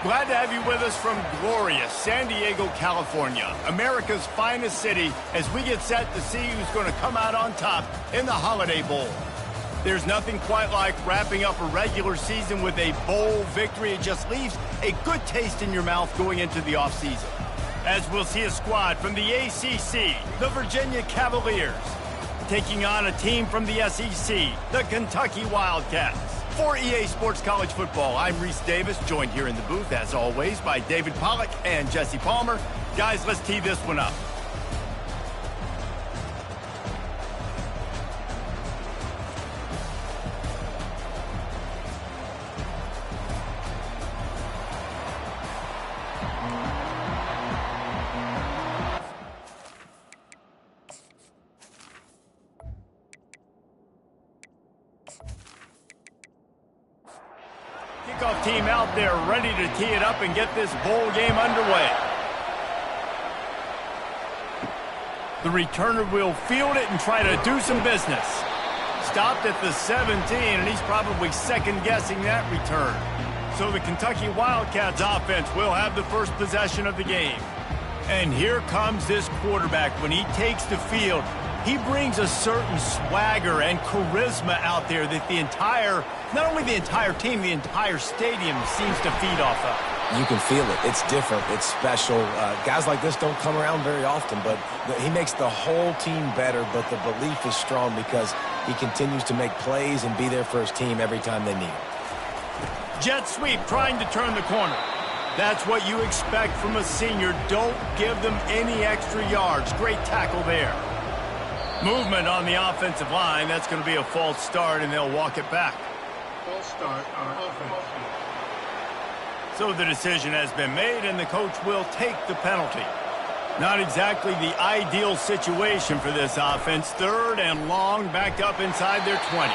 Glad to have you with us from glorious San Diego, California, America's finest city, as we get set to see who's going to come out on top in the Holiday Bowl. There's nothing quite like wrapping up a regular season with a bowl victory. It just leaves a good taste in your mouth going into the offseason. As we'll see a squad from the ACC, the Virginia Cavaliers, taking on a team from the SEC, the Kentucky Wildcats. For EA Sports College Football, I'm Reese Davis, joined here in the booth, as always, by David Pollack and Jesse Palmer. Guys, let's tee this one up. Kickoff team out there ready to tee it up and get this bowl game underway. The returner will field it and try to do some business. Stopped at the 17, and he's probably second-guessing that return. So the Kentucky Wildcats offense will have the first possession of the game. And here comes this quarterback. When he takes the field, he brings a certain swagger and charisma out there that not only the entire team, the entire stadium seems to feed off of. You can feel it. It's different. It's special. Guys like this don't come around very often, but he makes the whole team better, but the belief is strong because he continues to make plays and be there for his team every time they need him. Jet sweep trying to turn the corner. That's what you expect from a senior. Don't give them any extra yards. Great tackle there. Movement on the offensive line. That's going to be a false start, and they'll walk it back. False start on offense. So the decision has been made, and the coach will take the penalty. Not exactly the ideal situation for this offense. Third and long, backed up inside their 20.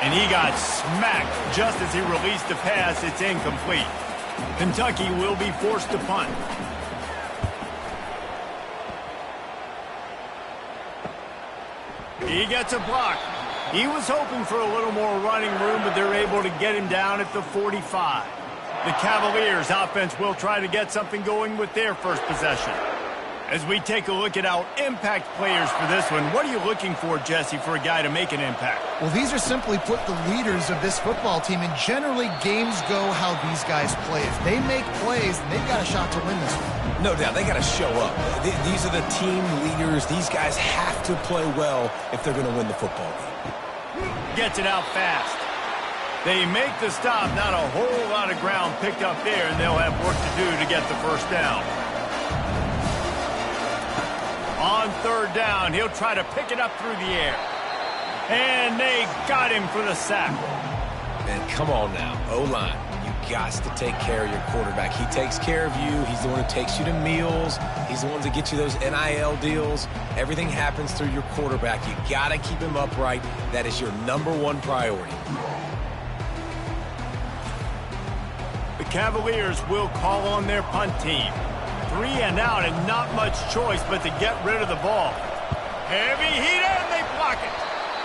And he got smacked just as he released the pass. It's incomplete. Kentucky will be forced to punt. He gets a block. He was hoping for a little more running room, but they're able to get him down at the 45. The Cavaliers offense will try to get something going with their first possession. As we take a look at our impact players for this one, what are you looking for, Jesse, for a guy to make an impact? Well, these are simply put the leaders of this football team, and generally games go how these guys play. If they make plays, then they've got a shot to win this one. No doubt. They got to show up. These are the team leaders. These guys have to play well if they're going to win the football game. Gets it out fast. They make the stop. Not a whole lot of ground picked up there, and they'll have work to do to get the first down. On third down, he'll try to pick it up through the air. And they got him for the sack. Man, come on now. O-line, you got to take care of your quarterback. He takes care of you. He's the one who takes you to meals. He's the one that gets you those NIL deals. Everything happens through your quarterback. You got to keep him upright. That is your #1 priority. The Cavaliers will call on their punt team. 3 and out, and not much choice but to get rid of the ball. Heavy heat, and they block it.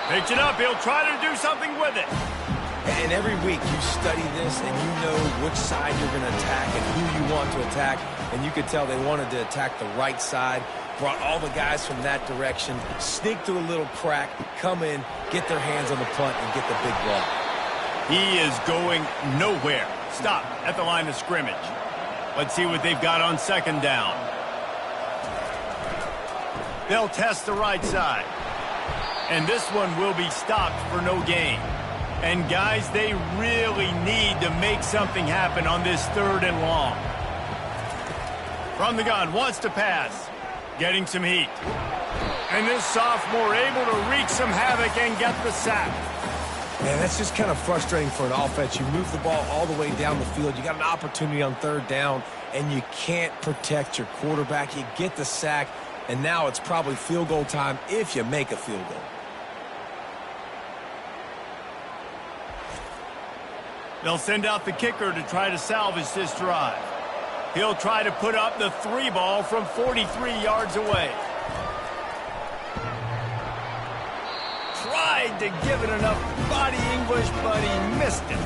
Picks it up. He'll try to do something with it. And every week you study this and you know which side you're going to attack and who you want to attack. And you could tell they wanted to attack the right side, brought all the guys from that direction, sneak through a little crack, come in, get their hands on the punt, and get the big block. He is going nowhere. Stop at the line of scrimmage. Let's see what they've got on second down. They'll test the right side. And this one will be stopped for no gain. And guys, they really need to make something happen on this third and long. From the gun, wants to pass. Getting some heat. And this sophomore able to wreak some havoc and get the sack. Man, that's just kind of frustrating for an offense. You move the ball all the way down the field. You got an opportunity on third down, and you can't protect your quarterback. You get the sack, and now it's probably field goal time if you make a field goal. They'll send out the kicker to try to salvage this drive. He'll try to put up the 3 ball from 43 yards away. Tried to give it enough body English, but he missed it.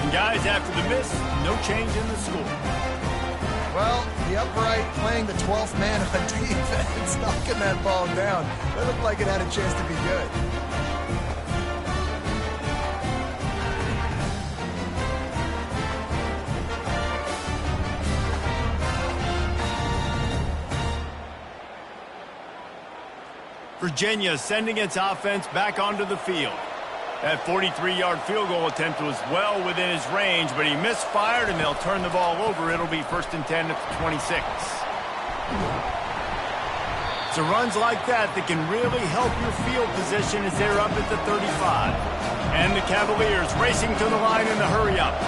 And guys, after the miss, no change in the score. Well, the upright playing the 12th man on defense, knocking that ball down. That looked like it had a chance to be good. Virginia sending its offense back onto the field. That 43-yard field goal attempt was well within his range, but he misfired, and they'll turn the ball over. It'll be 1st and 10 at the 26. So runs like that can really help your field position as they're up at the 35. And the Cavaliers racing to the line in the hurry-up.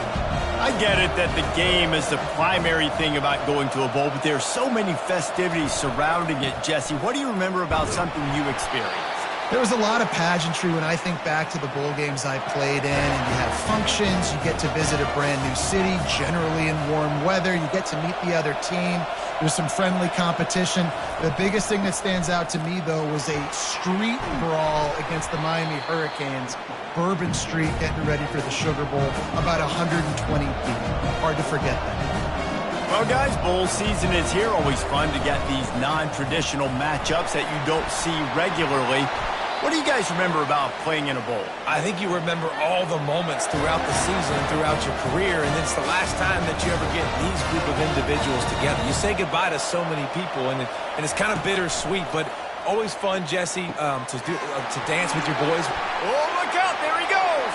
I get it that the game is the primary thing about going to a bowl, but there are so many festivities surrounding it. Jesse, what do you remember about something you experienced? There was a lot of pageantry when I think back to the bowl games I played in, and you have functions, you get to visit a brand new city, generally in warm weather, you get to meet the other team, there's some friendly competition. The biggest thing that stands out to me, though, was a street brawl against the Miami Hurricanes, Bourbon Street, getting ready for the Sugar Bowl, about 120 people. Hard to forget that. Well, guys, bowl season is here. Always fun to get these non-traditional matchups that you don't see regularly. What do you guys remember about playing in a bowl? I think you remember all the moments throughout the season, throughout your career, and it's the last time that you ever get these group of individuals together. You say goodbye to so many people, and it's kind of bittersweet, but always fun, Jesse, to dance with your boys. Oh, look out, there he goes!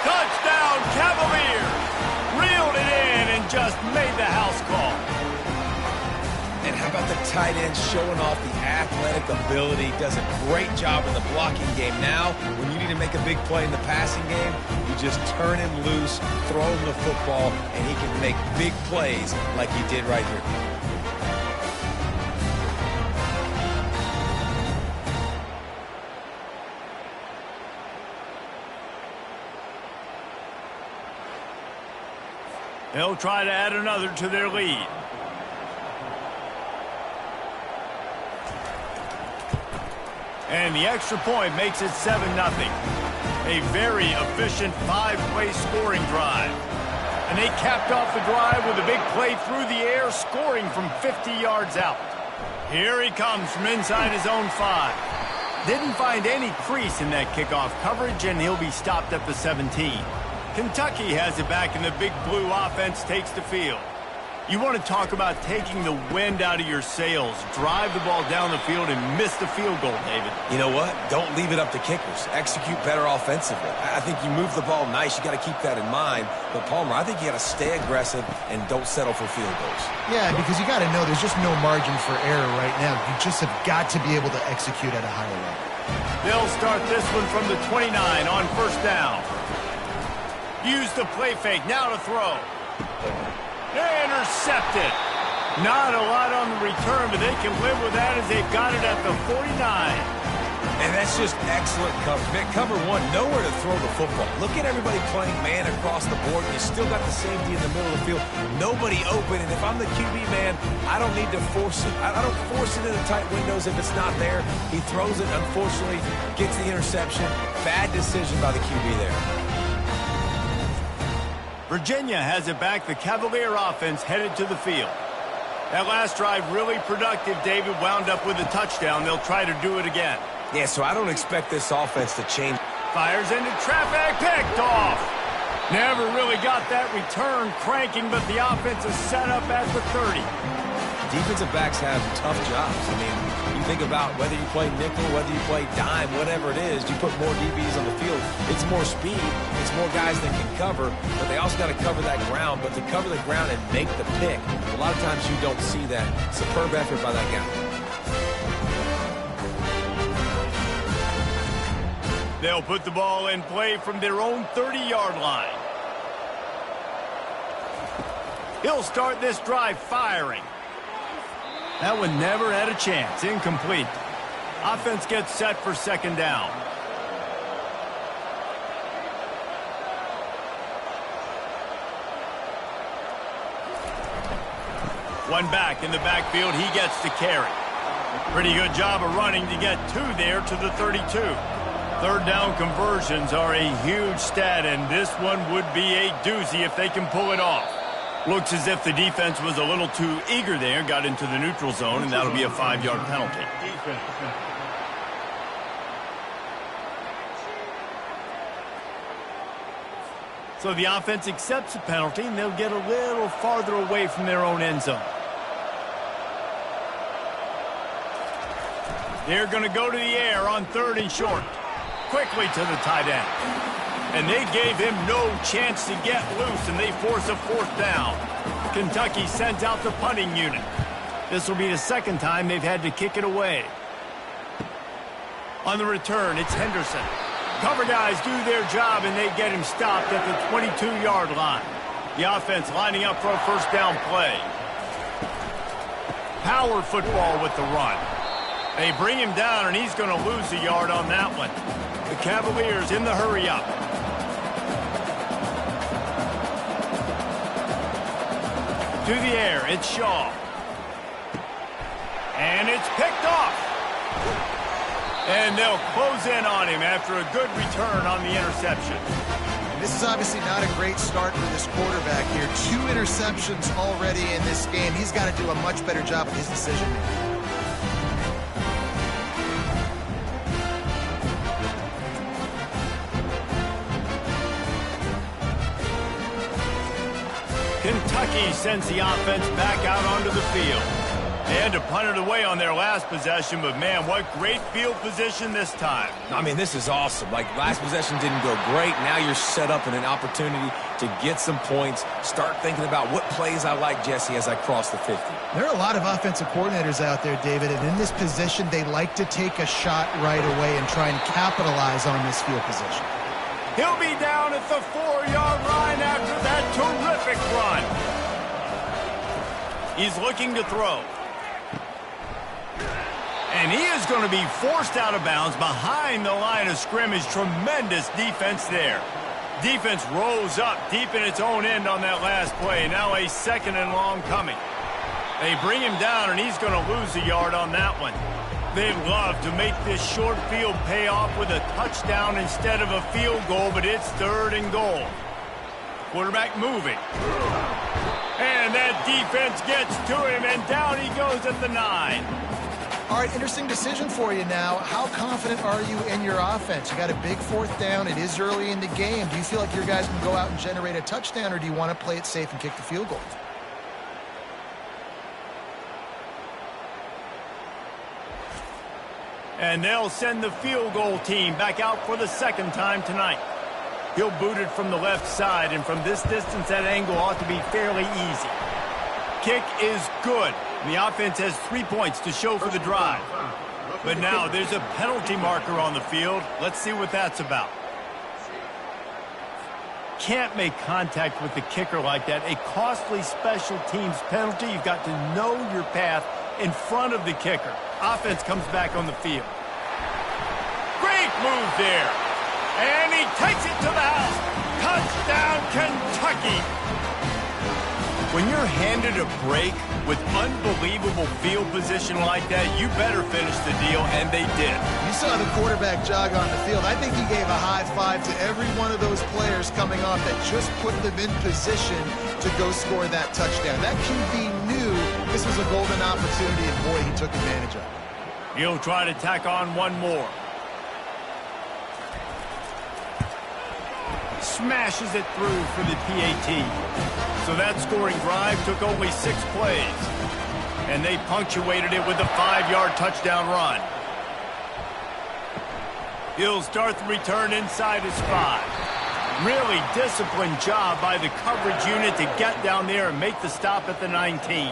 Touchdown, Cavaliers! Reeled it in and just made the house call. And how about the tight end showing off the athletic ability? Does a great job in the blocking game. Now, when you need to make a big play in the passing game, you just turn him loose, throw him the football, and he can make big plays like he did right here. They'll try to add another to their lead. And the extra point makes it 7-0. A very efficient 5-play scoring drive. And they capped off the drive with a big play through the air, scoring from 50 yards out. Here he comes from inside his own 5. Didn't find any crease in that kickoff coverage, and he'll be stopped at the 17. Kentucky has it back, and the Big Blue offense takes the field. You want to talk about taking the wind out of your sails. Drive the ball down the field and miss the field goal, David. You know what? Don't leave it up to kickers. Execute better offensively. I think you move the ball nice. You got to keep that in mind. But, Palmer, I think you got to stay aggressive and don't settle for field goals. Yeah, because you got to know there's just no margin for error right now. You just have got to be able to execute at a higher level. They'll start this one from the 29 on 1st down. Use the play fake. Now to throw. Intercepted. Not a lot on the return, but they can live with that as they've got it at the 49. And that's just excellent coverage. Man, cover one, nowhere to throw the football. Look at everybody playing man across the board. You still got the safety in the middle of the field. Nobody open, and if I'm the QB man, I don't need to force it. I don't force it into tight windows if it's not there. He throws it, unfortunately, gets the interception. Bad decision by the QB there. Virginia has it back. The Cavalier offense headed to the field. That last drive really productive. David wound up with a touchdown. They'll try to do it again. Yeah, so I don't expect this offense to change. Fires into traffic, picked off. Never really got that return cranking, but the offense is set up at the 30. Defensive backs have tough jobs. I mean, you think about whether you play nickel, whether you play dime, whatever it is, you put more DBs on the field. It's more speed. It's more guys that can cover, but they also got to cover that ground. But to cover the ground and make the pick, a lot of times you don't see that. Superb effort by that guy. They'll put the ball in play from their own 30-yard line. He'll start this drive firing. That one never had a chance. Incomplete. Offense gets set for 2nd down. One back in the backfield. He gets to carry. Pretty good job of running to get 2 there to the 32. Third down conversions are a huge stat, and this one would be a doozy if they can pull it off. Looks as if the defense was a little too eager there, got into the neutral zone, and that'll be a 5-yard penalty. So the offense accepts the penalty, and they'll get a little farther away from their own end zone. They're going to go to the air on 3rd and short. Quickly to the tight end. And they gave him no chance to get loose, and they force a 4th down. Kentucky sends out the punting unit. This will be the 2nd time they've had to kick it away. On the return, it's Henderson. Cover guys do their job, and they get him stopped at the 22-yard line. The offense lining up for a 1st down play. Power football with the run. They bring him down, and he's going to lose a yard on that one. The Cavaliers in the hurry-up. To the air, it's Shaw. And it's picked off. And they'll close in on him after a good return on the interception. This is obviously not a great start for this quarterback here. 2 interceptions already in this game. He's got to do a much better job with his decision-making. Kentucky sends the offense back out onto the field. They had to punt it away on their last possession, but man, what great field position this time. I mean, this is awesome. Like, last possession didn't go great. Now you're set up in an opportunity to get some points. Start thinking about what plays I like, Jesse, as I cross the 50. There are a lot of offensive coordinators out there, David, and in this position, they like to take a shot right away and try and capitalize on this field position. He'll be down at the 4-yard line after that terrific run. He's looking to throw. And he is going to be forced out of bounds behind the line of scrimmage. Tremendous defense there. Defense rose up deep in its own end on that last play. Now a 2nd and long coming. They bring him down, and he's going to lose a yard on that one. They'd love to make this short field pay off with a touchdown instead of a field goal, but it's 3rd and goal. Quarterback moving. And that defense gets to him, and down he goes at the 9. All right, interesting decision for you now. How confident are you in your offense? You got a big 4th down. It is early in the game. Do you feel like your guys can go out and generate a touchdown, or do you want to play it safe and kick the field goal? And they'll send the field goal team back out for the 2nd time tonight. He'll boot it from the left side, and from this distance, that angle ought to be fairly easy. Kick is good. The offense has 3 points to show for the drive. But now there's a penalty marker on the field. Let's see what that's about. Can't make contact with the kicker like that. A costly special teams penalty. You've got to know your path in front of the kicker. Offense comes back on the field. Great move there. And he takes it to the house. Touchdown, Kentucky. When you're handed a break with unbelievable field position like that, you better finish the deal, and they did. You saw the quarterback jog on the field. I think he gave a high five to every one of those players coming off that just put them in position to go score that touchdown. That QB knew this was a golden opportunity, and boy, he took advantage of it. He'll try to tack on one more. Smashes it through for the PAT. So that scoring drive took only 6 plays. And they punctuated it with a 5-yard touchdown run. He'll start the return inside his 5. Really disciplined job by the coverage unit to get down there and make the stop at the 19.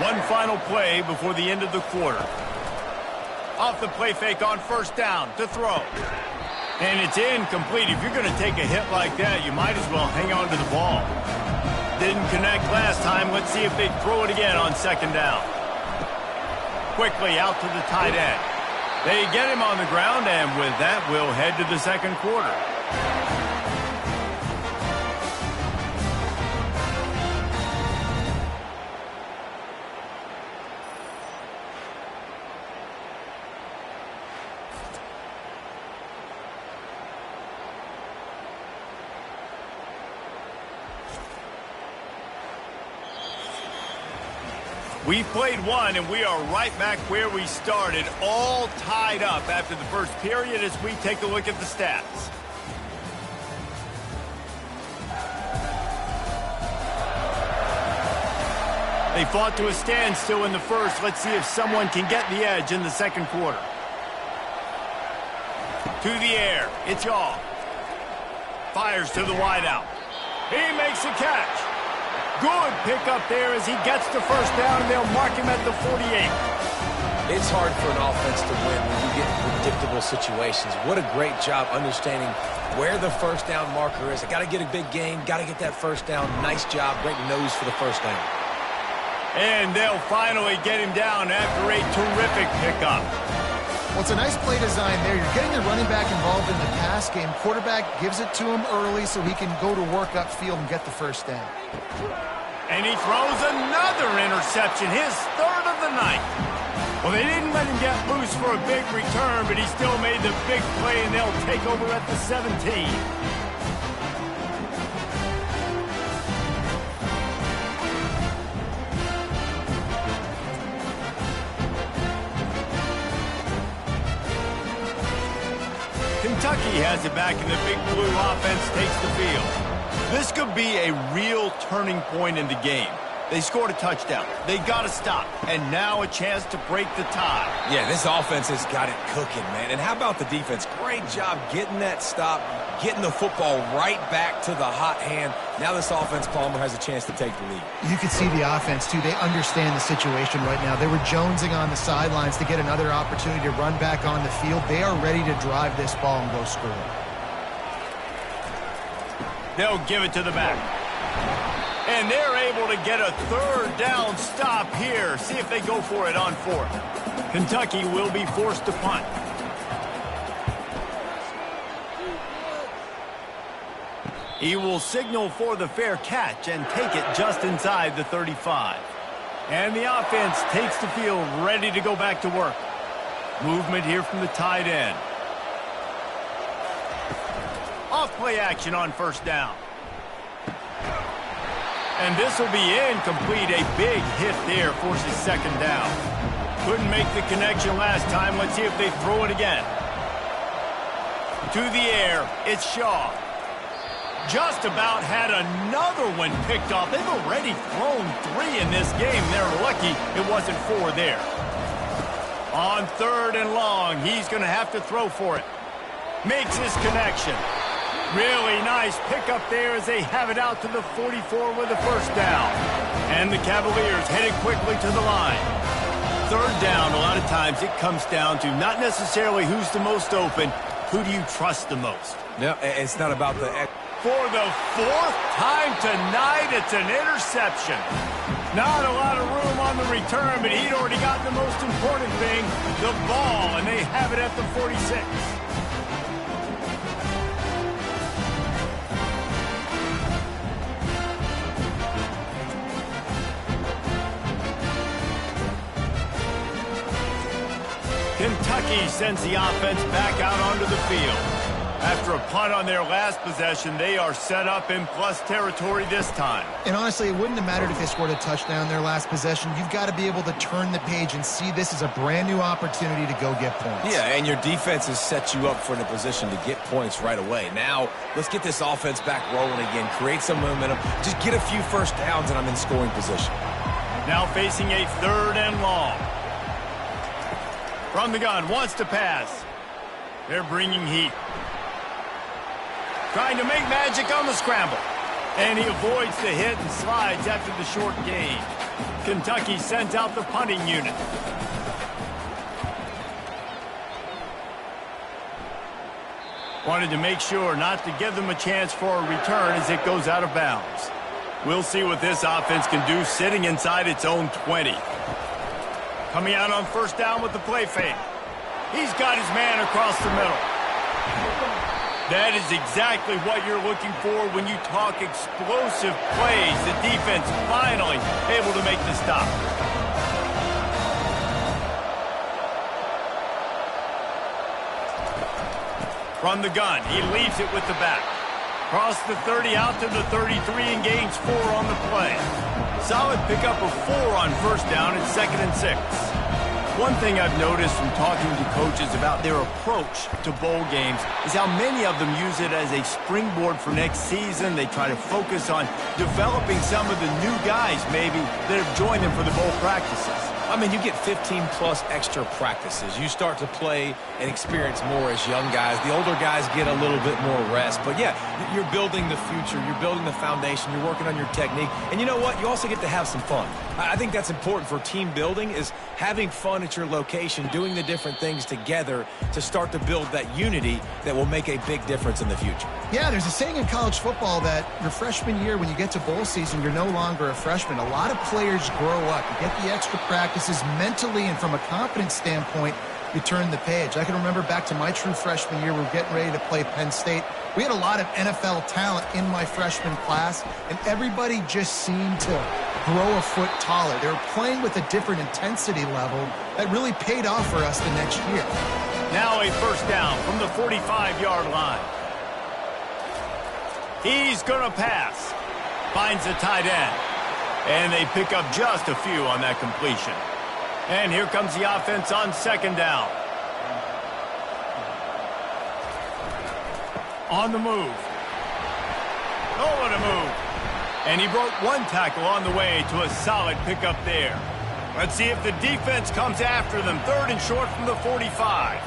One final play before the end of the quarter. Off the play fake on 1st down to throw. And it's incomplete. If you're going to take a hit like that, you might as well hang on to the ball. Didn't connect last time. Let's see if they throw it again on 2nd down. Quickly out to the tight end. They get him on the ground, and with that, we'll head to the 2nd quarter. We've played one, and we are right back where we started, all tied up after the first period as we take a look at the stats. They fought to a standstill in the first. Let's see if someone can get the edge in the second quarter. To the air. It's Yaw. Fires to the wideout. He makes a catch. Good pickup there as he gets the first down, and they'll mark him at the 48. It's hard for an offense to win when you get predictable situations. What a great job understanding where the first down marker is. I got to get a big gain, got to get that first down. Nice job, great nose for the first down. And they'll finally get him down after a terrific pickup. Well, it's a nice play design there. You're getting the running back involved in the pass game. Quarterback gives it to him early so he can go to work upfield and get the first down. And he throws another interception, his third of the night. Well, they didn't let him get loose for a big return, but he still made the big play, and they'll take over at the 17. Kentucky has it back, and the Big Blue offense takes the field. This could be a real turning point in the game. They scored a touchdown. They got to stop. And now a chance to break the tie. Yeah, this offense has got it cooking, man. And how about the defense? Great job getting that stop, getting the football right back to the hot hand. Now this offense, Palmer, has a chance to take the lead. You can see the offense, too. They understand the situation right now. They were jonesing on the sidelines to get another opportunity to run back on the field. They are ready to drive this ball and go score. They'll give it to the back. And they're able to get a third down stop here. See if they go for it on fourth. Kentucky will be forced to punt. He will signal for the fair catch and take it just inside the 35. And the offense takes the field ready to go back to work. Movement here from the tight end. Off play action on first down. And this will be incomplete. A big hit there forces second down. Couldn't make the connection last time. Let's see if they throw it again. To the air, it's Shaw. Just about had another one picked off. They've already thrown 3 in this game. They're lucky it wasn't 4 there. On third and long, he's going to have to throw for it. Makes his connection. Really nice pickup there as they have it out to the 44 with the first down. And the Cavaliers headed quickly to the line. Third down, a lot of times it comes down to not necessarily who's the most open, who do you trust the most? No, it's not about the... For the 4th time tonight, it's an interception. Not a lot of room on the return, but he'd already got the most important thing, the ball, and they have it at the 46. Kentucky sends the offense back out onto the field. After a punt on their last possession, they are set up in plus territory this time. And honestly, it wouldn't have mattered if they scored a touchdown their last possession. You've got to be able to turn the page and see this as a brand new opportunity to go get points. Yeah, and your defense has set you up for a position to get points right away. Now, let's get this offense back rolling again, create some momentum, just get a few first downs, and I'm in scoring position. Now facing a third and long. From the gun, wants to pass. They're bringing heat. Trying to make magic on the scramble. And he avoids the hit and slides after the short gain. Kentucky sends out the punting unit. Wanted to make sure not to give them a chance for a return as it goes out of bounds. We'll see what this offense can do sitting inside its own 20. Coming out on first down with the play fake. He's got his man across the middle. That is exactly what you're looking for when you talk explosive plays. The defense finally able to make the stop. From the gun, he leaves it with the back. Cross the 30 out to the 33 and gains 4 on the play. Solid pickup of 4 on first down and 2nd and 6. One thing I've noticed from talking to coaches about their approach to bowl games is how many of them use it as a springboard for next season. They try to focus on developing some of the new guys, maybe, that have joined them for the bowl practices. I mean, you get 15-plus extra practices. You start to play and experience more as young guys. The older guys get a little bit more rest. But, yeah, you're building the future. You're building the foundation. You're working on your technique. And you know what? You also get to have some fun. I think that's important for team building, is having fun at your location, doing the different things together to start to build that unity that will make a big difference in the future. Yeah, there's a saying in college football that your freshman year, when you get to bowl season, you're no longer a freshman. A lot of players grow up. You get the extra practices mentally, and from a confidence standpoint, you turn the page. I can remember back to my true freshman year, we were getting ready to play Penn State. We had a lot of NFL talent in my freshman class, and everybody just seemed to grow a foot taller. They were playing with a different intensity level that really paid off for us the next year. Now a first down from the 45-yard line. He's going to pass. Finds a tight end. And they pick up just a few on that completion. And here comes the offense on 2nd down. On the move. Oh, what a move. And he broke 1 tackle on the way to a solid pickup there. Let's see if the defense comes after them. 3rd and short from the 45.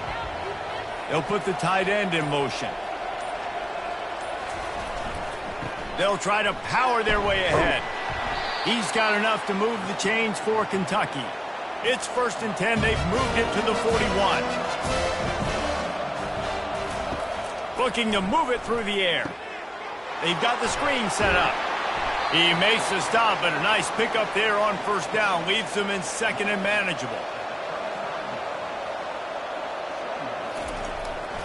They'll put the tight end in motion. They'll try to power their way ahead. He's got enough to move the chains for Kentucky. It's 1st and 10. They've moved it to the 41. Looking to move it through the air. They've got the screen set up. He makes the stop, but a nice pickup there on 1st down. Leaves them in 2nd and manageable.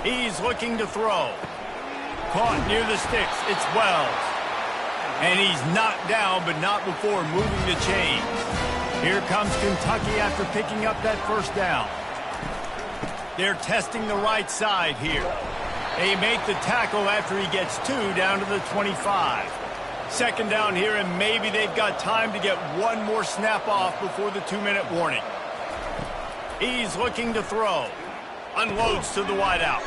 He's looking to throw. Caught near the sticks. It's Wells. And he's knocked down, but not before moving the chains. Here comes Kentucky after picking up that 1st down. They're testing the right side here. They make the tackle after he gets 2 down to the 25. 2nd down here, and maybe they've got time to get 1 more snap off before the 2-minute warning. He's looking to throw. Unloads to the wideout.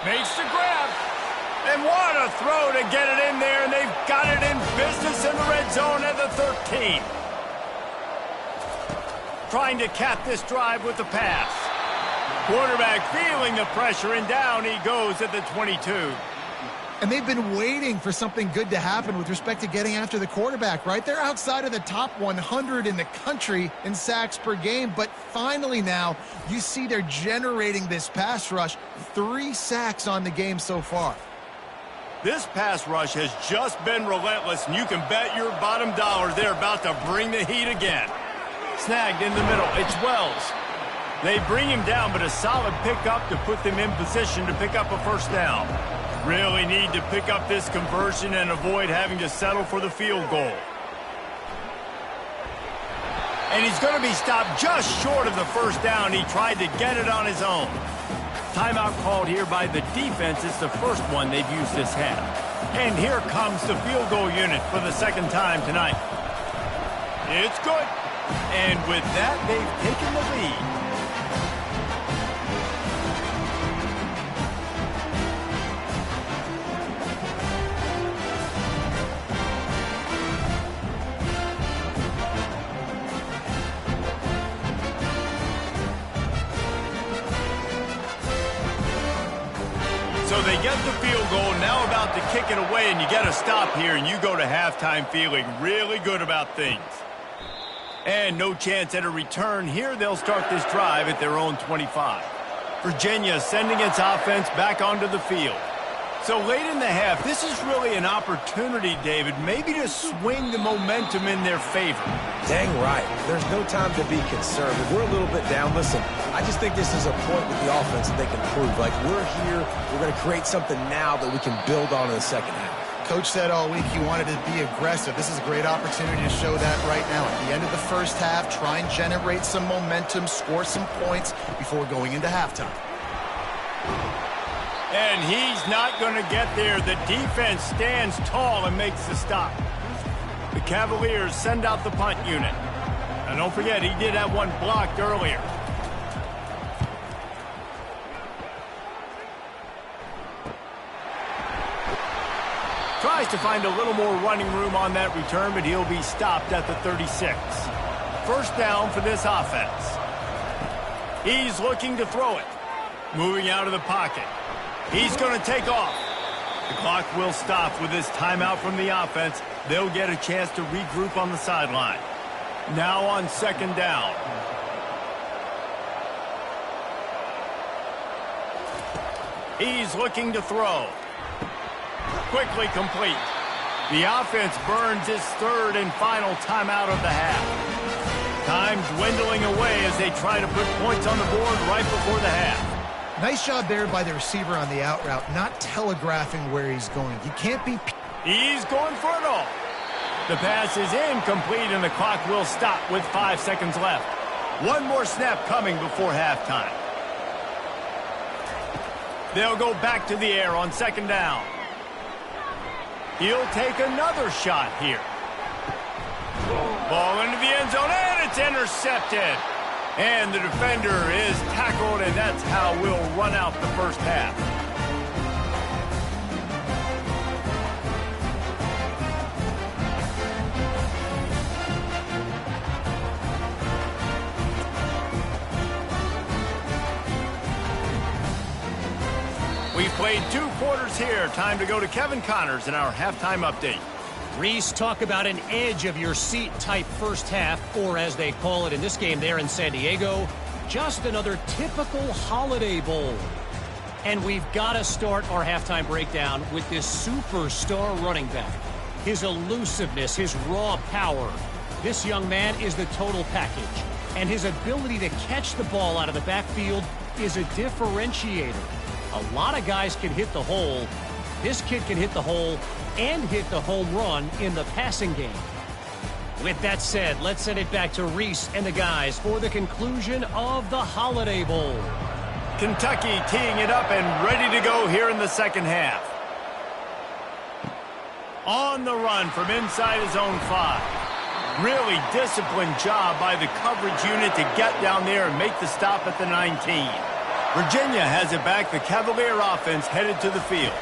Makes the grab. And what a throw to get it in there, and they've got it in business in the red zone at the 13. Trying to cap this drive with the pass. Quarterback feeling the pressure, and down he goes at the 22. And they've been waiting for something good to happen with respect to getting after the quarterback, right? They're outside of the top 100 in the country in sacks per game, but finally now you see they're generating this pass rush. 3 sacks on the game so far. This pass rush has just been relentless, and you can bet your bottom dollar they're about to bring the heat again. Snagged in the middle. It's Wells. They bring him down, but a solid pickup to put them in position to pick up a 1st down. Really need to pick up this conversion and avoid having to settle for the field goal. And he's going to be stopped just short of the 1st down. He tried to get it on his own. Timeout called here by the defense. It's the first one they've used this half. And here comes the field goal unit for the 2nd time tonight. It's good. And with that, they've taken the lead. So they get the field goal, now about to kick it away, and you get a stop here, and you go to halftime feeling really good about things. And no chance at a return here. They'll start this drive at their own 25. Virginia sending its offense back onto the field. So late in the half, this is really an opportunity, David, maybe to swing the momentum in their favor. Dang right. There's no time to be conservative. We're a little bit down. Listen, I just think this is a point with the offense that they can prove. Like, we're here, we're going to create something now that we can build on in the 2nd half. Coach said all week he wanted to be aggressive. This is a great opportunity to show that right now. At the end of the 1st half, try and generate some momentum, score some points before going into halftime. And he's not going to get there. The defense stands tall and makes the stop. The Cavaliers send out the punt unit. And don't forget, he did have one blocked earlier. Tries to find a little more running room on that return, but he'll be stopped at the 36. First down for this offense. He's looking to throw it. Moving out of the pocket. He's going to take off. The clock will stop with this timeout from the offense. They'll get a chance to regroup on the sideline. Now on second down. He's looking to throw. Quickly complete. The offense burns its third and final timeout of the half. Time dwindling away as they try to put points on the board right before the half. Nice job there by the receiver on the out route, not telegraphing where he's going. You can't be... He's going for it all. The pass is incomplete, and the clock will stop with 5 seconds left. One more snap coming before halftime. They'll go back to the air on second down. He'll take another shot here. Ball into the end zone, and it's intercepted. And the defender is tackled, and that's how we'll run out the first half. We've played 2 quarters here. Time to go to Kevin Connors in our halftime update. Reese, talk about an edge-of-your-seat type first half, or as they call it in this game there in San Diego, just another typical Holiday Bowl. And we've got to start our halftime breakdown with this superstar running back. His elusiveness, his raw power. This young man is the total package. And his ability to catch the ball out of the backfield is a differentiator. A lot of guys can hit the hole. This kid can hit the hole and hit the home run in the passing game. With that said, let's send it back to Reese and the guys for the conclusion of the Holiday Bowl. Kentucky teeing it up and ready to go here in the second half. On the run from inside his own 5. Really disciplined job by the coverage unit to get down there and make the stop at the 19. Virginia has it back. The Cavalier offense headed to the field.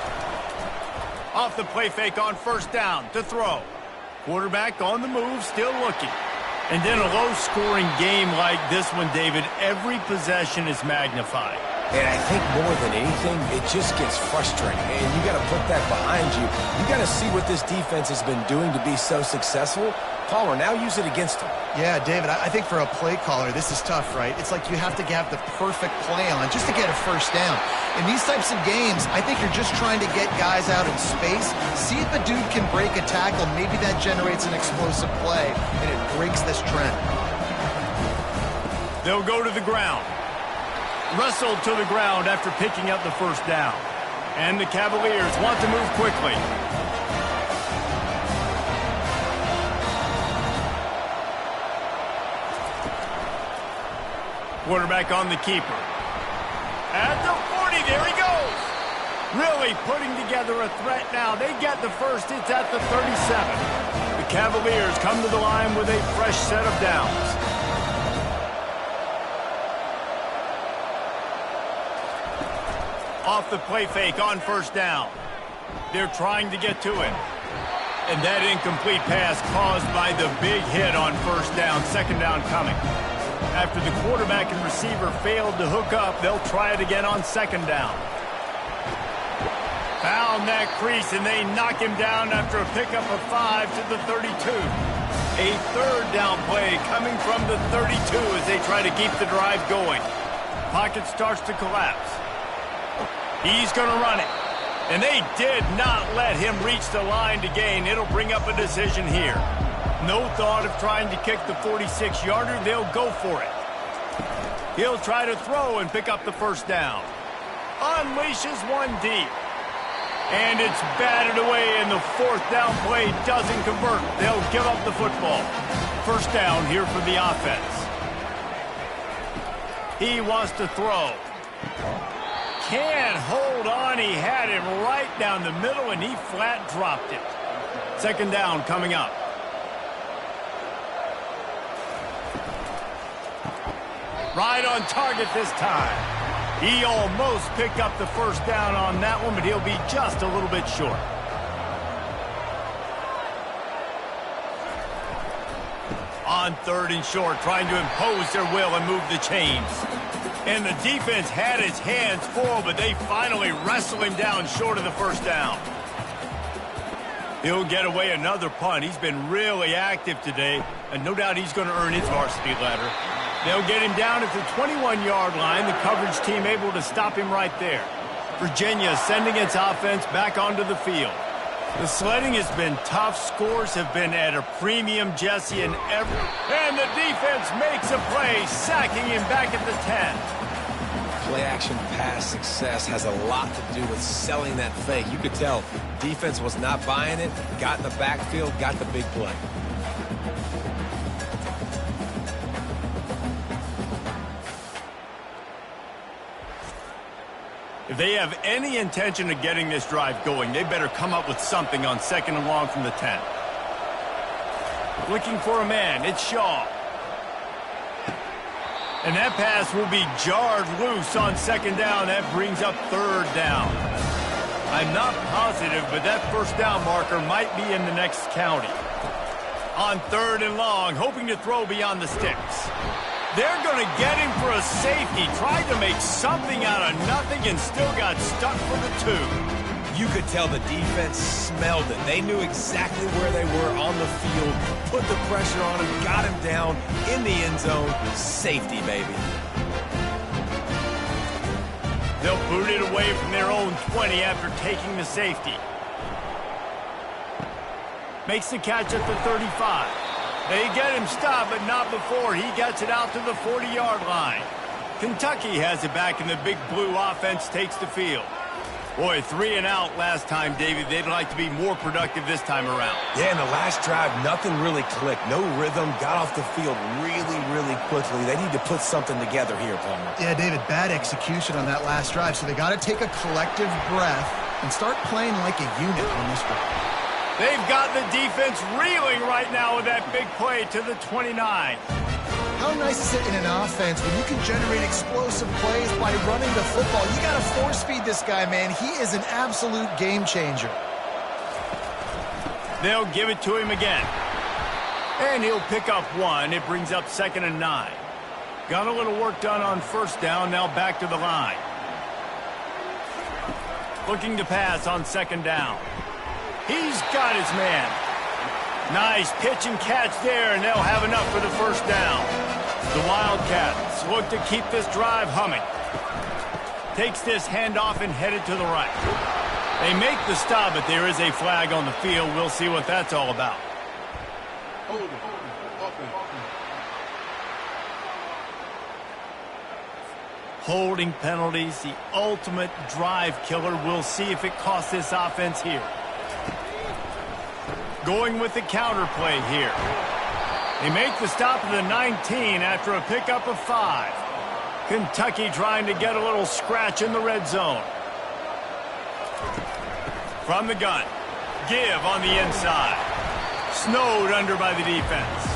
Off the play fake on first down to throw. Quarterback on the move, still looking. And then a low-scoring game like this one, David, every possession is magnified. And I think more than anything, it just gets frustrating. And you got to put that behind you. You got to see what this defense has been doing to be so successful. Caller, now use it against them. Yeah, David, I think for a play caller, this is tough, right? It's like you have to have the perfect play on just to get a first down. In these types of games, I think you're just trying to get guys out in space, see if a dude can break a tackle. Maybe that generates an explosive play, and it breaks this trend. They'll go to the ground. Wrestled to the ground after picking up the first down. And the Cavaliers want to move quickly. Quarterback on the keeper. At the 40, there he goes. Really putting together a threat now. They get the first, it's at the 37. The Cavaliers come to the line with a fresh set of downs. Off the play fake on first down. They're trying to get to it. And that incomplete pass caused by the big hit on first down. Second down coming. After the quarterback and receiver failed to hook up, they'll try it again on second down. Found that crease, and they knock him down after a pickup of 5 to the 32. A third down play coming from the 32 as they try to keep the drive going. Pocket starts to collapse. He's going to run it. And they did not let him reach the line to gain. It'll bring up a decision here. No thought of trying to kick the 46-yarder. They'll go for it. He'll try to throw and pick up the first down. Unleashes one deep. And it's batted away, and the fourth down play doesn't convert. They'll give up the football. First down here for the offense. He wants to throw. Can't hold on. He had him right down the middle, and he flat dropped it. Second down coming up. Right on target this time. He almost picked up the first down on that one, but he'll be just a little bit short. On 3rd and short, trying to impose their will and move the chains. And the defense had his hands full, but they finally wrestle him down short of the first down. He'll get away another punt. He's been really active today, and no doubt he's going to earn his varsity letter. They'll get him down at the 21-yard line. The coverage team able to stop him right there. Virginia sending its offense back onto the field. The sledding has been tough. Scores have been at a premium, Jesse, and the defense makes a play, sacking him back at the 10. Play-action pass success has a lot to do with selling that fake. You could tell defense was not buying it, got in the backfield, got the big play. If they have any intention of getting this drive going, they better come up with something on 2nd and long from the 10. Looking for a man, it's Shaw. And that pass will be jarred loose on 2nd down. That brings up 3rd down. I'm not positive, but that first down marker might be in the next county. On 3rd and long, hoping to throw beyond the sticks. They're going to get him for a safety. Tried to make something out of nothing and still got stuck for the 2. You could tell the defense smelled it. They knew exactly where they were on the field, put the pressure on him, got him down in the end zone. Safety, baby. They'll boot it away from their own 20 after taking the safety. Makes the catch at the 35. They get him stopped, but not before he gets it out to the 40-yard line. Kentucky has it back, and the Big Blue offense takes the field. Boy, 3 and out last time, David. They'd like to be more productive this time around. Yeah, in the last drive, nothing really clicked. No rhythm, got off the field really quickly. They need to put something together here, Palmer. Yeah, David, bad execution on that last drive, so they got to take a collective breath and start playing like a unit on this one. They've got the defense reeling right now with that big play to the 29. How nice is it in an offense when you can generate explosive plays by running the football? You got to force feed this guy, man. He is an absolute game changer. They'll give it to him again. And he'll pick up 1. It brings up 2nd and 9. Got a little work done on 1st down. Now back to the line. Looking to pass on 2nd down. He's got his man. Nice pitch and catch there, and they'll have enough for the 1st down. The Wildcats look to keep this drive humming. Takes this handoff and headed to the right. They make the stop, but there is a flag on the field. We'll see what that's all about. Holding penalties, the ultimate drive killer. We'll see if it costs this offense here. Going with the counter play here. They make the stop at the 19 after a pickup of 5. Kentucky trying to get a little scratch in the red zone. From the gun. Give on the inside. Snowed under by the defense.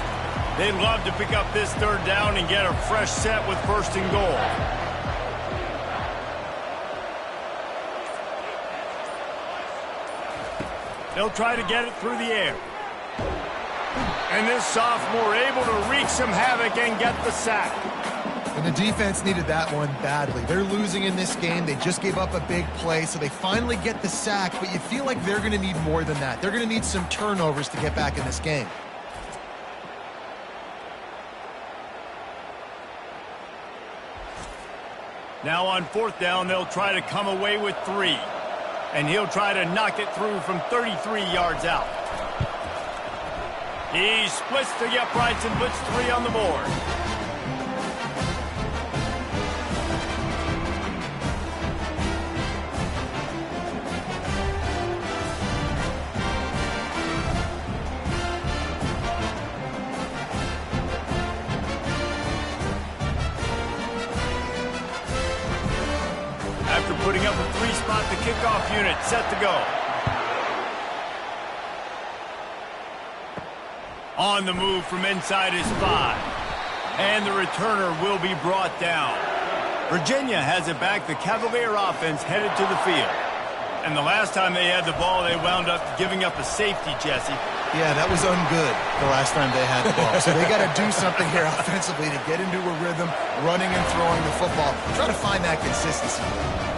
They'd love to pick up this 3rd down and get a fresh set with 1st and goal. They'll try to get it through the air. And this sophomore able to wreak some havoc and get the sack. And the defense needed that one badly. They're losing in this game. They just gave up a big play, so they finally get the sack, but you feel like they're going to need more than that. They're going to need some turnovers to get back in this game. Now on 4th down, they'll try to come away with 3. And he'll try to knock it through from 33 yards out. He splits the uprights and puts 3 on the board. After putting up a 3-spot, the kickoff unit set to go. On the move from inside his 5. And the returner will be brought down. Virginia has it back. The Cavalier offense headed to the field. And the last time they had the ball, they wound up giving up a safety, Jesse. Yeah, that was ungood the last time they had the ball. So they got to do something here offensively to get into a rhythm, running and throwing the football. Try to find that consistency.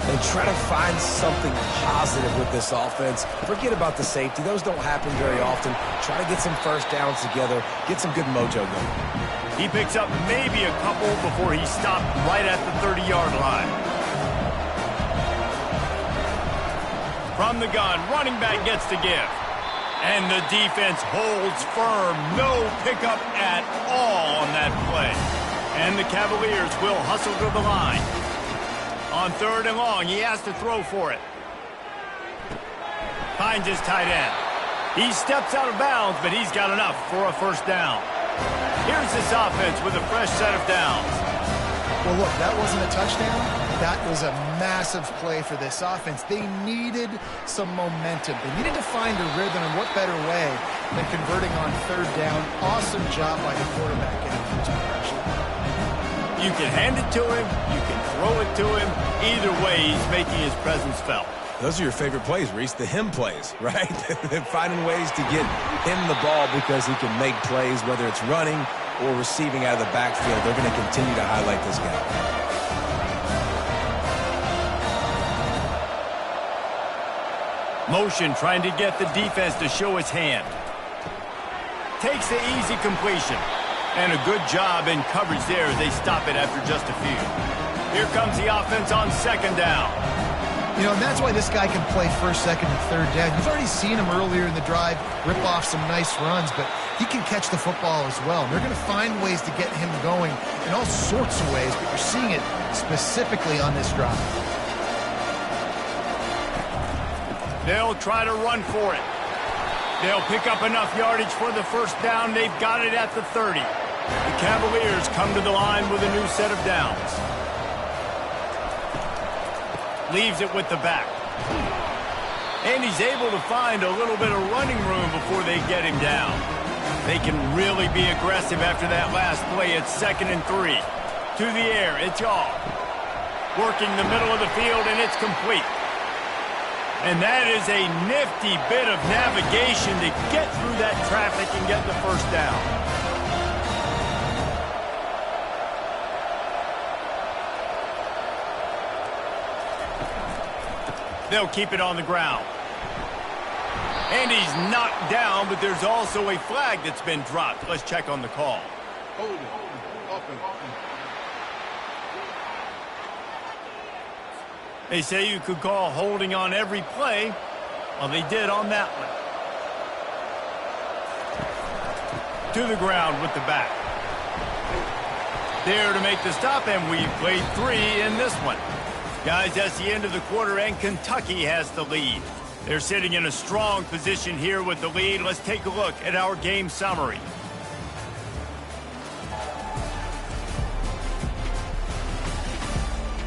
And try to find something positive with this offense. Forget about the safety. Those don't happen very often. Try to get some first downs together. Get some good mojo going. He picks up maybe a couple before he stopped right at the 30-yard line. From the gun, running back gets to give. And the defense holds firm. No pickup at all on that play. And the Cavaliers will hustle to the line. On 3rd and long, he has to throw for it. Finds his tight end. He steps out of bounds, but he's got enough for a first down. Here's this offense with a fresh set of downs. Well, look, that wasn't a touchdown. That was a massive play for this offense. They needed some momentum. They needed to find a rhythm, and what better way than converting on 3rd down. Awesome job by the quarterback getting first progression. You can hand it to him. You can throw it to him. Either way, he's making his presence felt. Those are your favorite plays, Reese, the him plays, right? Finding ways to get him the ball because he can make plays, whether it's running or receiving out of the backfield. They're going to continue to highlight this guy. Motion trying to get the defense to show his hand. Takes the easy completion. And a good job in coverage there as they stop it after just a few. Here comes the offense on 2nd down. You know, and that's why this guy can play 1st, 2nd, and 3rd down. You've already seen him earlier in the drive rip off some nice runs, but he can catch the football as well. And they're going to find ways to get him going in all sorts of ways, but you're seeing it specifically on this drive. They'll try to run for it. They'll pick up enough yardage for the first down. They've got it at the 30. The Cavaliers come to the line with a new set of downs. Leaves it with the back. And he's able to find a little bit of running room before they get him down. They can really be aggressive after that last play. It's 2nd and 3. To the air, it's off. Working the middle of the field, and it's complete. And that is a nifty bit of navigation to get through that traffic and get the first down. They'll keep it on the ground. And he's knocked down, but there's also a flag that's been dropped. Let's check on the call. Hold it. Open. They say you could call holding on every play. Well, they did on that one. To the ground with the back. There to make the stop, and we've played 3 in this one. Guys, that's the end of the quarter, and Kentucky has the lead. They're sitting in a strong position here with the lead. Let's take a look at our game summary.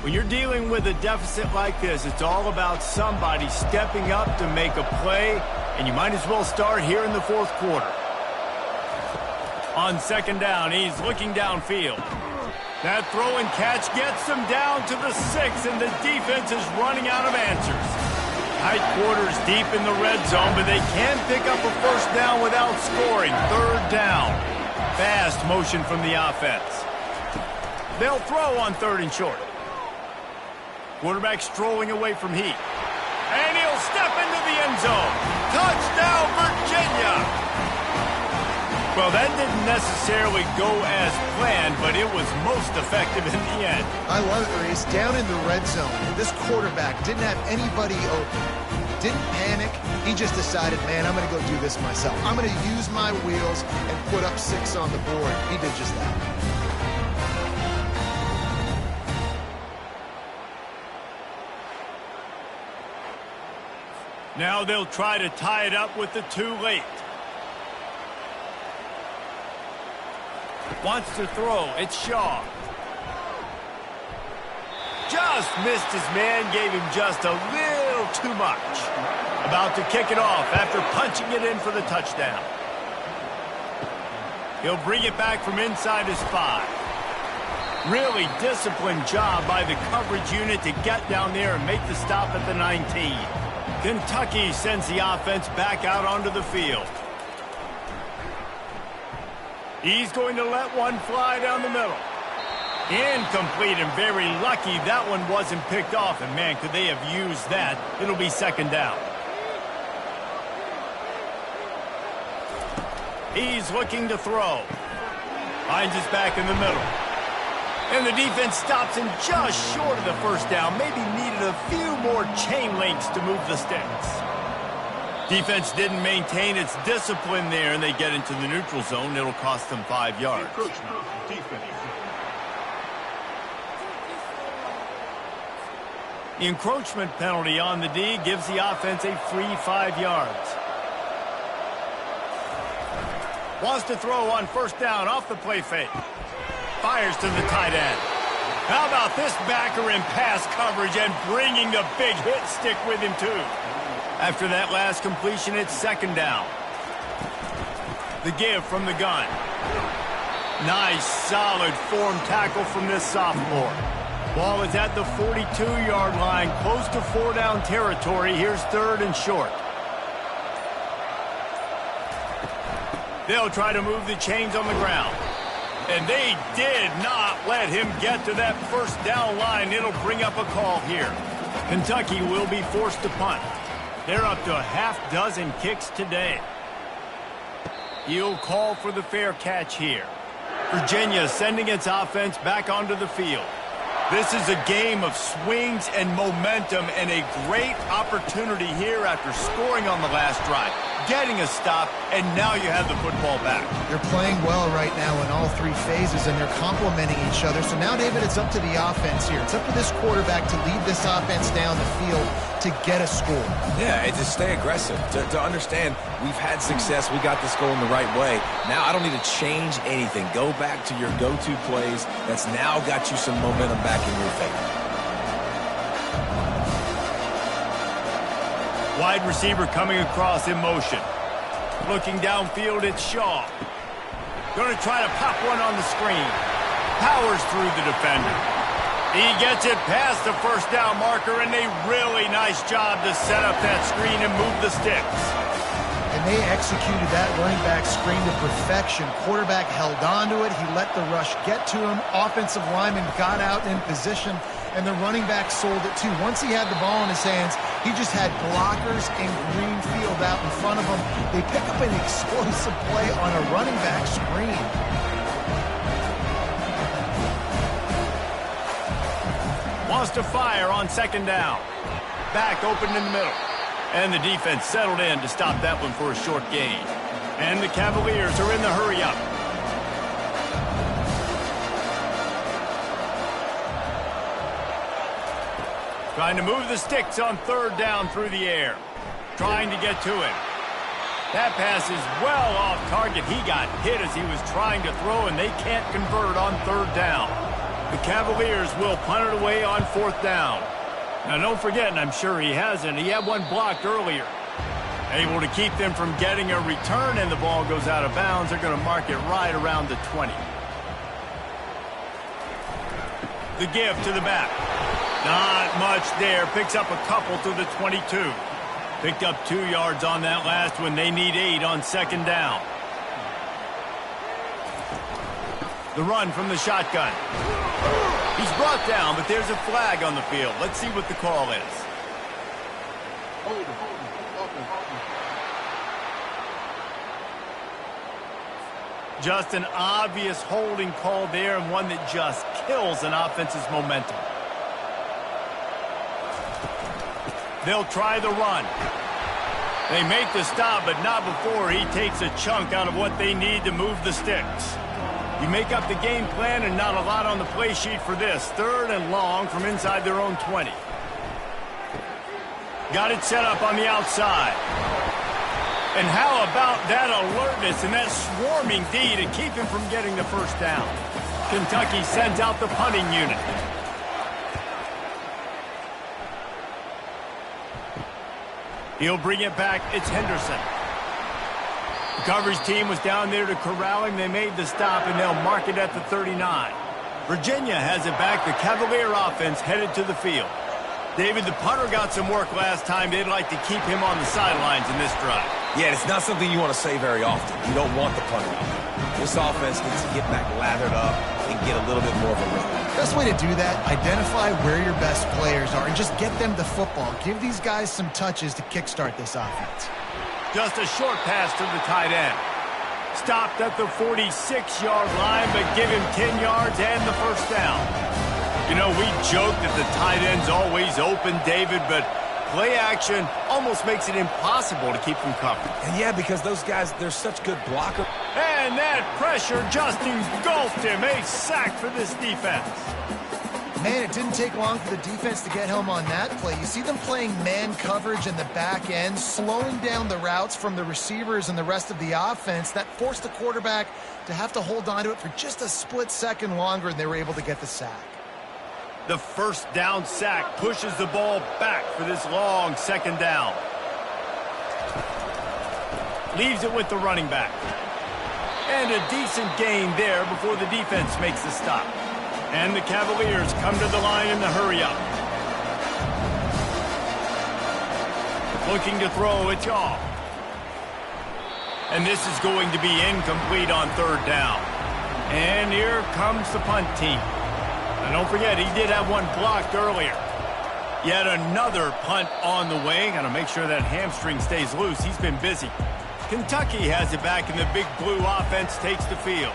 When you're dealing with a deficit like this, it's all about somebody stepping up to make a play, and you might as well start here in the 4th quarter. On 2nd down, he's looking downfield. That throw and catch gets them down to the 6, and the defense is running out of answers. Tight quarters deep in the red zone, but they can pick up a first down without scoring. 3rd down. Fast motion from the offense. They'll throw on 3rd and short. Quarterback strolling away from heat. And he'll step into the end zone. Touchdown, Virginia! Well, that didn't necessarily go as planned, but it was most effective in the end. I love it, Reese. Down in the red zone, this quarterback didn't have anybody open. Didn't panic. He just decided, man, I'm going to go do this myself. I'm going to use my wheels and put up 6 on the board. He did just that. Now they'll try to tie it up with the 2 late. Wants to throw. It's Shaw. Just missed his man, gave him just a little too much. About to kick it off after punching it in for the touchdown. He'll bring it back from inside his 5. Really disciplined job by the coverage unit to get down there and make the stop at the 19. Kentucky sends the offense back out onto the field. He's going to let one fly down the middle. Incomplete, and very lucky that one wasn't picked off. And man, could they have used that. It'll be second down. He's looking to throw. Finds his back in the middle. And the defense stops him just short of the first down. Maybe needed a few more chain links to move the sticks. Defense didn't maintain its discipline there, and they get into the neutral zone. It'll cost them 5 yards. The encroachment penalty on the D gives the offense a free 5 yards. Wants to throw on first down off the play fake. Fires to the tight end. How about this backer in pass coverage and bringing the big hit stick with him too? After that last completion, it's second down. The give from the gun. Nice, solid form tackle from this sophomore. Ball is at the 42-yard line, close to 4-down territory. Here's third and short. They'll try to move the chains on the ground. And they did not let him get to that first down line. It'll bring up a call here. Kentucky will be forced to punt. They're up to a half-dozen kicks today. He'll call for the fair catch here. Virginia sending its offense back onto the field. This is a game of swings and momentum, and a great opportunity here after scoring on the last drive, getting a stop, and now you have the football back. They're playing well right now in all 3 phases, and they're complementing each other. So now, David, it's up to the offense here. It's up to this quarterback to lead this offense down the field to get a score. Yeah, and to stay aggressive, to understand we've had success, we got this going the right way. Now I don't need to change anything. Go back to your go-to plays. That's now got you some momentum back in your favor. Wide receiver coming across in motion. Looking downfield, it's Shaw. Going to try to pop one on the screen. Powers through the defender. He gets it past the first down marker, and a really nice job to set up that screen and move the sticks. And they executed that running back screen to perfection. Quarterback held on to it. He let the rush get to him. Offensive lineman got out in position, and the running back sold it too. Once he had the ball in his hands, he just had blockers in green field out in front of him. They pick up an explosive play on a running back screen. Wants to fire on second down. Back open in the middle. And the defense settled in to stop that one for a short gain. And the Cavaliers are in the hurry-up. Trying to move the sticks on third down through the air. Trying to get to it. That pass is well off target. He got hit as he was trying to throw, and they can't convert on third down. The Cavaliers will punt it away on fourth down. Now, don't forget, and I'm sure he hasn't, he had one blocked earlier. Able to keep them from getting a return, and the ball goes out of bounds. They're going to mark it right around the 20. The give to the back. Not much there. Picks up a couple to the 22. Picked up 2 yards on that last one. They need 8 on second down. The run from the shotgun. He's brought down, but there's a flag on the field. Let's see what the call is. Just an obvious holding call there, and one that just kills an offense's momentum. They'll try the run. They make the stop, but not before he takes a chunk out of what they need to move the sticks. You make up the game plan, and not a lot on the play sheet for this. Third and long from inside their own 20. Got it set up on the outside. And how about that alertness and that swarming D to keep him from getting the first down? Kentucky sends out the punting unit. He'll bring it back. It's Henderson. The coverage team was down there to corral him. They made the stop, and they'll mark it at the 39. Virginia has it back. The Cavalier offense headed to the field. David, the punter got some work last time. They'd like to keep him on the sidelines in this drive. Yeah, it's not something you want to say very often. You don't want the punter out there. This offense needs to get back lathered up and get a little bit more of a rhythm. Best way to do that, identify where your best players are and just get them the football. Give these guys some touches to kickstart this offense. Just a short pass to the tight end. Stopped at the 46-yard line, but give him 10 yards and the first down. You know, we joke that the tight end's always open, David, but play action almost makes it impossible to keep them covered. And yeah, because those guys, they're such good blockers. And that pressure just engulfed him. A sack for this defense. Man, it didn't take long for the defense to get home on that play. You see them playing man coverage in the back end, slowing down the routes from the receivers and the rest of the offense. That forced the quarterback to have to hold on to it for just a split second longer, and they were able to get the sack. The first down sack pushes the ball back for this long second down. Leaves it with the running back. And a decent gain there before the defense makes the stop. And the Cavaliers come to the line in the hurry-up. Looking to throw, it's off. And this is going to be incomplete on third down. And here comes the punt team. And don't forget, he did have one blocked earlier. Yet another punt on the way. Got to make sure that hamstring stays loose. He's been busy. Kentucky has it back, and the big blue offense takes the field.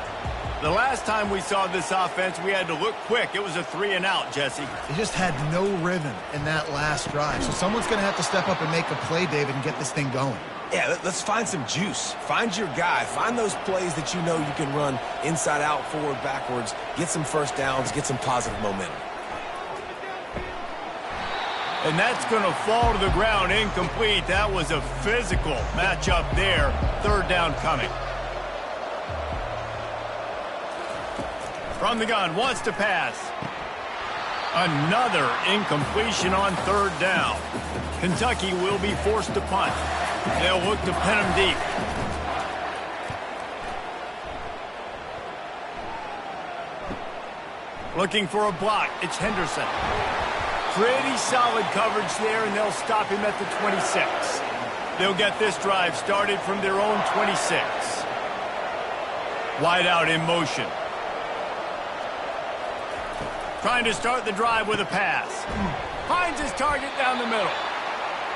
The last time we saw this offense, we had to look quick. It was a 3-and-out, Jesse. They just had no rhythm in that last drive. So someone's going to have to step up and make a play, David, and get this thing going. Yeah, let's find some juice. Find your guy. Find those plays that you know you can run inside out, forward, backwards. Get some first downs. Get some positive momentum. And that's going to fall to the ground incomplete. That was a physical matchup there. Third down coming. From the gun, wants to pass. Another incompletion on third down. Kentucky will be forced to punt. They'll look to pin him deep. Looking for a block. It's Henderson. Pretty solid coverage there, and they'll stop him at the 26. They'll get this drive started from their own 26. Wide out in motion. Trying to start the drive with a pass. Finds his target down the middle.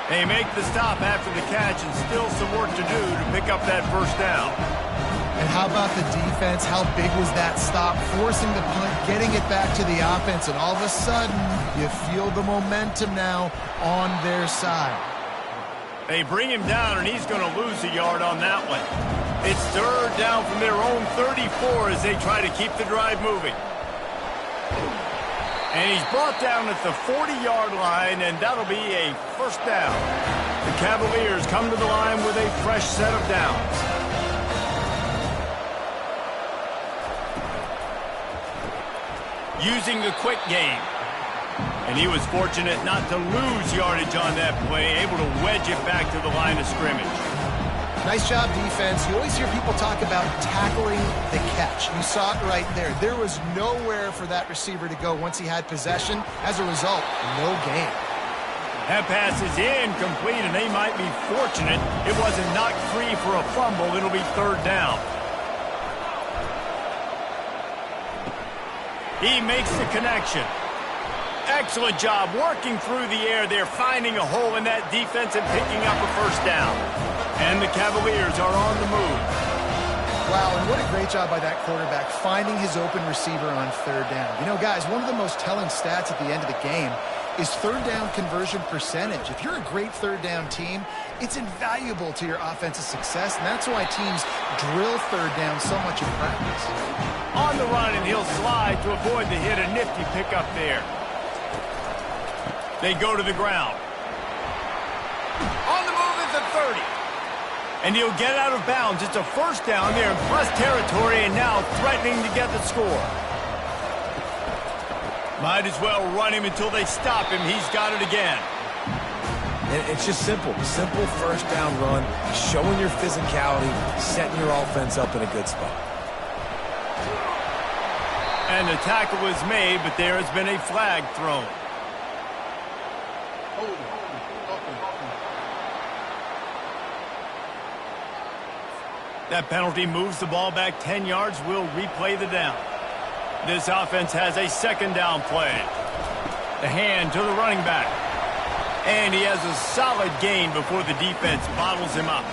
They make the stop after the catch, and still some work to do to pick up that first down. And how about the defense? How big was that stop? Forcing the punt, getting it back to the offense, and all of a sudden, you feel the momentum now on their side. They bring him down, and he's going to lose a yard on that one. It's third down from their own 34 as they try to keep the drive moving. And he's brought down at the 40-yard line, and that'll be a first down. The Cavaliers come to the line with a fresh set of downs. Using the quick game. And he was fortunate not to lose yardage on that play, able to wedge it back to the line of scrimmage. Nice job, defense. You always hear people talk about tackling the catch. You saw it right there. There was nowhere for that receiver to go once he had possession. As a result, no gain. That pass is incomplete, and they might be fortunate it wasn't knocked free for a fumble. It'll be third down. He makes the connection. Excellent job working through the air there, finding a hole in that defense and picking up a first down. And the Cavaliers are on the move. Wow, and what a great job by that quarterback, finding his open receiver on third down. You know, guys, one of the most telling stats at the end of the game is third down conversion percentage. If you're a great third down team, it's invaluable to your offensive success, and that's why teams drill third down so much in practice. On the run, and he'll slide to avoid the hit. A nifty pickup there. They go to the ground. On the move at the 30. And he'll get out of bounds. It's a first down there in plus territory, and now threatening to get the score. Might as well run him until they stop him. He's got it again. And it's just simple. Simple first down run, showing your physicality, setting your offense up in a good spot. And the tackle was made, but there has been a flag thrown. That penalty moves the ball back 10 yards. We'll replay the down. This offense has a second down play. The hand to the running back. And he has a solid gain before the defense bottles him up.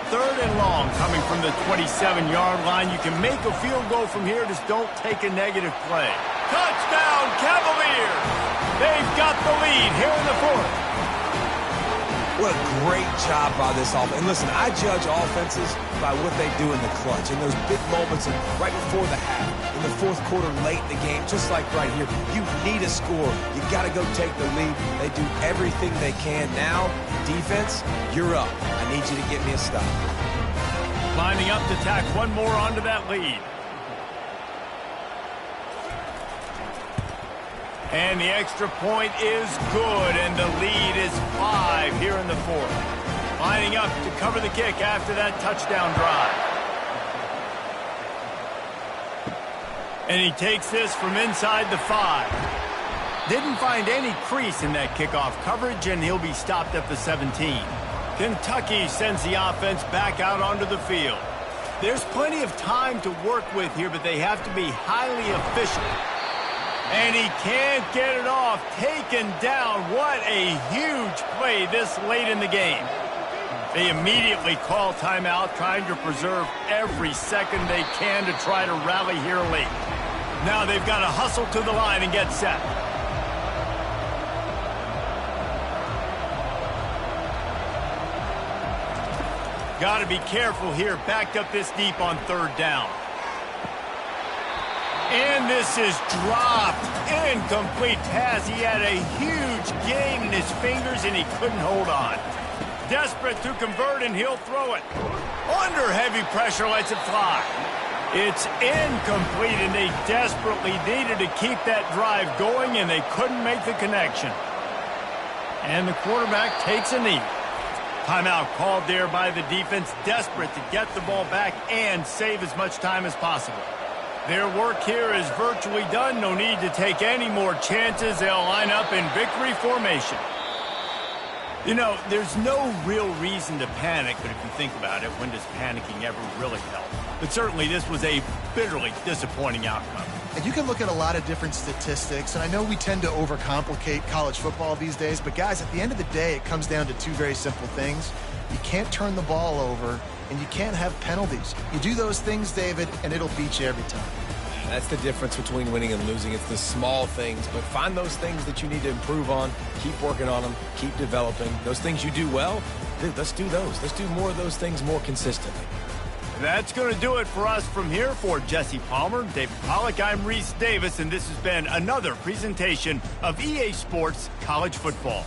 Third and long coming from the 27-yard line. You can make a field goal from here. Just don't take a negative play. Touchdown, Cavaliers! They've got the lead here in the fourth. What a great job by this offense. And listen, I judge offenses by what they do in the clutch. In those big moments right before the half, in the fourth quarter, late in the game, just like right here. You need a score. You got to go take the lead. They do everything they can. Now, defense, you're up. I need you to get me a stop. Lining up to tack one more onto that lead. And the extra point is good, and the lead is 5 here in the fourth. Lining up to cover the kick after that touchdown drive. And he takes this from inside the 5. Didn't find any crease in that kickoff coverage, and he'll be stopped at the 17. Kentucky sends the offense back out onto the field. There's plenty of time to work with here, but they have to be highly efficient. And he can't get it off. Taken down. What a huge play this late in the game. They immediately call timeout, trying to preserve every second they can to try to rally here late. Now they've got to hustle to the line and get set. Got to be careful here. Backed up this deep on third down. And this is dropped. Incomplete pass. He had a huge gain in his fingers, and he couldn't hold on. Desperate to convert, and he'll throw it. Under heavy pressure, lets it fly. It's incomplete, and they desperately needed to keep that drive going, and they couldn't make the connection. And the quarterback takes a knee. Timeout called there by the defense, desperate to get the ball back and save as much time as possible. Their work here is virtually done. No need to take any more chances. They'll line up in victory formation. You know, there's no real reason to panic, but if you think about it, when does panicking ever really help? But certainly this was a bitterly disappointing outcome. And you can look at a lot of different statistics, and I know we tend to overcomplicate college football these days, but guys, at the end of the day, it comes down to two very simple things. You can't turn the ball over, and you can't have penalties. You do those things, David, and it'll beat you every time. That's the difference between winning and losing. It's the small things, but find those things that you need to improve on. Keep working on them. Keep developing. Those things you do well, let's do those. Let's do more of those things more consistently. That's going to do it for us from here. For Jesse Palmer, David Pollack, I'm Reese Davis, and this has been another presentation of EA Sports College Football.